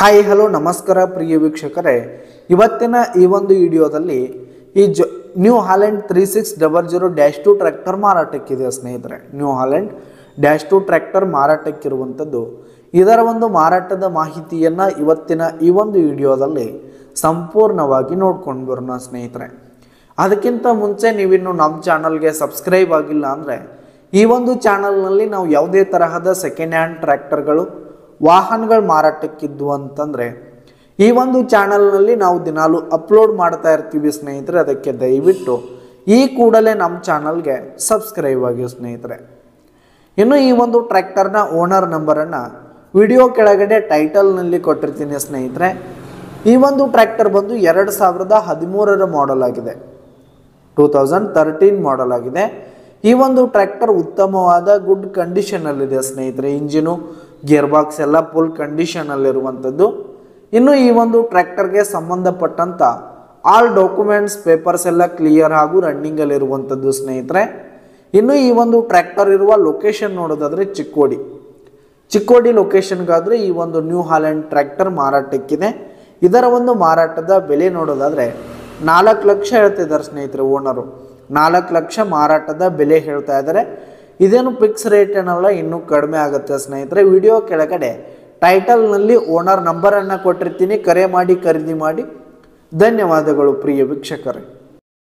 Hi hello ನಮಸ್ಕಾರ ಪ್ರಿಯ ವೀಕ್ಷಕರೇ, ಇವತ್ತಿನ ಈ ಒಂದು ವಿಡಿಯೋದಲ್ಲಿ ಈ ನ್ಯೂ ಹಾಲೆಂಡ್ 3600-2 ಟ್ರ್ಯಾಕ್ಟರ್ ಮಾರಾಟಕ್ಕಿದೆ ಸ್ನೇಹಿತರೆ. ನ್ಯೂ ಹಾಲೆಂಡ್ -2 ಟ್ರ್ಯಾಕ್ಟರ್ ಮಾರಾಟಕ್ಕಿರುವಂಥದ್ದು. ಇದರ ಒಂದು ಮಾರಾಟದ ಮಾಹಿತಿಯನ್ನು ಇವತ್ತಿನ ಈ ಒಂದು ವಿಡಿಯೋದಲ್ಲಿ ಸಂಪೂರ್ಣವಾಗಿ ನೋಡ್ಕೊಂಡು ಬರೋಣ ಸ್ನೇಹಿತರೆ. ಅದಕ್ಕಿಂತ ಮುಂಚೆ ನೀವಿನ್ನು ನಮ್ಮ ಚಾನಲ್ಗೆ ಸಬ್ಸ್ಕ್ರೈಬ್ ಆಗಿಲ್ಲ ಅಂದರೆ ಈ ಒಂದು ಚಾನಲ್ನಲ್ಲಿ ನಾವು ಯಾವುದೇ ತರಹದ ಸೆಕೆಂಡ್ ಹ್ಯಾಂಡ್ ಟ್ರ್ಯಾಕ್ಟರ್ಗಳು ವಾಹನಗಳು ಮಾರಾಟಕ್ಕಿದ್ದು ಅಂತಂದರೆ ಈ ಒಂದು ಚಾನಲ್ನಲ್ಲಿ ನಾವು ದಿನಾಲು ಅಪ್ಲೋಡ್ ಮಾಡ್ತಾ ಇರ್ತೀವಿ ಸ್ನೇಹಿತರೆ. ಅದಕ್ಕೆ ದಯವಿಟ್ಟು ಈ ಕೂಡಲೇ ನಮ್ಮ ಚಾನಲ್ಗೆ ಸಬ್ಸ್ಕ್ರೈಬ್ ಆಗಿ ಸ್ನೇಹಿತರೆ. ಇನ್ನು ಈ ಒಂದು ಟ್ರ್ಯಾಕ್ಟರ್ನ ಓನರ್ ನಂಬರನ್ನು ವಿಡಿಯೋ ಕೆಳಗಡೆ ಟೈಟಲ್ನಲ್ಲಿ ಕೊಟ್ಟಿರ್ತೀನಿ ಸ್ನೇಹಿತರೆ. ಈ ಒಂದು ಟ್ರ್ಯಾಕ್ಟರ್ ಬಂದು 2013 ಮಾಡೆಲ್ ಆಗಿದೆ, 2013 ಮಾಡೆಲ್ ಆಗಿದೆ. ಈ ಒಂದು ಟ್ರ್ಯಾಕ್ಟರ್ ಉತ್ತಮವಾದ ಗುಡ್ ಕಂಡೀಷನಲ್ಲಿದೆ ಸ್ನೇಹಿತರೆ. ಇಂಜಿನು ಗೇರ್ ಬಾಕ್ಸ್ ಎಲ್ಲ ಫುಲ್ ಕಂಡೀಷನಲ್ಲಿರುವಂಥದ್ದು. ಇನ್ನು ಈ ಒಂದು ಟ್ರ್ಯಾಕ್ಟರ್ಗೆ ಸಂಬಂಧಪಟ್ಟಂಥ ಆಲ್ ಡಾಕ್ಯುಮೆಂಟ್ಸ್ ಪೇಪರ್ಸ್ ಎಲ್ಲ ಕ್ಲಿಯರ್ ಹಾಗೂ ರನ್ನಿಂಗಲ್ಲಿರುವಂಥದ್ದು ಸ್ನೇಹಿತರೆ. ಇನ್ನು ಈ ಒಂದು ಟ್ರ್ಯಾಕ್ಟರ್ ಇರುವ ಲೊಕೇಶನ್ ನೋಡೋದಾದರೆ ಚಿಕ್ಕೋಡಿ ಲೊಕೇಶನ್ಗಾದರೆ ಈ ಒಂದು ನ್ಯೂ ಹಾಲೆಂಡ್ ಟ್ರ್ಯಾಕ್ಟರ್ ಮಾರಾಟಕ್ಕಿದೆ. ಇದರ ಒಂದು ಮಾರಾಟದ ಬೆಲೆ ನೋಡೋದಾದರೆ 4 ಲಕ್ಷ ಹೇಳ್ತಿದ್ದಾರೆ ಸ್ನೇಹಿತರೆ. ಓನರು 4 ಲಕ್ಷ ಮಾರಾಟದ ಬೆಲೆ ಹೇಳ್ತಾ ಇದ್ದಾರೆ. ಇದೇನು ಫಿಕ್ಸ್ ರೇಟ್ ಏನಲ್ಲ, ಇನ್ನೂ ಕಡಿಮೆ ಆಗುತ್ತೆ ಸ್ನೇಹಿತರೆ. ವಿಡಿಯೋ ಕೆಳಗಡೆ ಟೈಟಲ್ನಲ್ಲಿ ಓನರ್ ನಂಬರನ್ನು ಕೊಟ್ಟಿರ್ತೀನಿ, ಕರೆ ಮಾಡಿ ಖರೀದಿ ಮಾಡಿ. ಧನ್ಯವಾದಗಳು ಪ್ರಿಯ ವೀಕ್ಷಕರೇ.